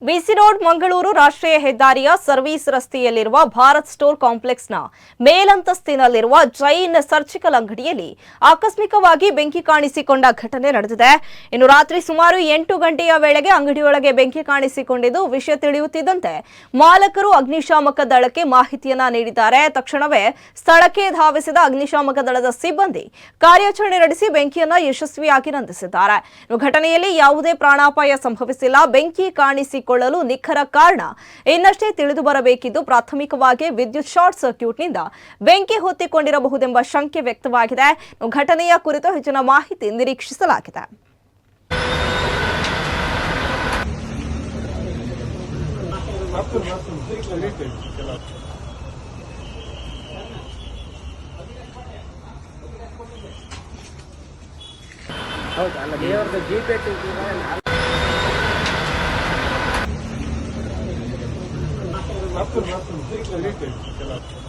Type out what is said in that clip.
ಬಿಸಿ road Mangaluru ರಾಷ್ಟ್ರೀಯ ಹೆದ್ದಾರಿಯ service ರಸ್ತೆಯಲ್ಲಿರುವ ಭಾರತ್ ಸ್ಟೋರ್ ಕಾಂಪ್ಲೆಕ್ಸ್ನ ಮೇಲಂತಸ್ತಿನಲ್ಲಿರುವ ಜೈನ್ ಸರ್ಜಿಕಲ್ ಅಂಗಡಿಯಲ್ಲಿ ಆಕಸ್ಮಿಕವಾಗಿ ಬೆಂಕಿ ಕಾಣಿಸಿಕೊಂಡ ಘಟನೆ ನಡೆದಿದೆ. ಇನ್ನು ರಾತ್ರಿ ಸುಮಾರು 8 ಗಂಟೆಯ ವೇಳೆಗೆ ಅಂಗಡಿಯೊಳಗೆ ಬೆಂಕಿ ಕಾಣಿಸಿಕೊಂಡಿದ್ದು ವಿಷಯ ತಿಳಿಯುತ್ತಿದ್ದಂತೆ ಮಾಲಕರು ಅಗ್ನಿಶಾಮಕ ದಳಕ್ಕೆ ಮಾಹಿತಿಯನ್ನ ನೀಡಿದ್ದಾರೆ. ತಕ್ಷಣವೇ ಸ್ಥಳಕ್ಕೆ ಧಾವಿಸಿದ ಅಗ್ನಿಶಾಮಕ ದಳದ ಸಿಬ್ಬಂದಿ ಕಾರ್ಯಾಚರಣೆ ನಡೆಸಿ ಬೆಂಕಿಯನ್ನ ಯಶಸ್ವಿಯಾಗಿ ನಂದಿಸಿದ್ದಾರೆ. ಘಟನೆಯಲ್ಲಿ ಯಾವುದೇ ಪ್ರಾಣಾಪಾಯ ಸಂಭವಿಸಿಲ್ಲ. ಬೆಂಕಿ ಕಾಣಿಸಿಕೊಳ್ಳಲು ನಿಖರ ಕಾರಣ ಇನ್ನಷ್ಟೇ ತಿಳಿದು ಬರಬೇಕಿದ್ದು ಪ್ರಾಥಮಿಕವಾಗಿ ವಿದ್ಯುತ್ ಶಾರ್ಟ್ ಸರ್ಕ್ಯೂಟ್ನಿಂದ ಬೆಂಕಿ ಹೊತ್ತಿಕೊಂಡಿರಬಹುದೆಂಬ ಶಂಕೆ ವ್ಯಕ್ತವಾಗಿದೆ. ಘಟನೆಯ ಕುರಿತು ಹೆಚ್ಚಿನ ಮಾಹಿತಿ ನಿರೀಕ್ಷಿಸಲಾಗಿದೆ. ಹೌದಲ್ಲ ದೇವರದ ಜೀಪೇಟು Absolutely.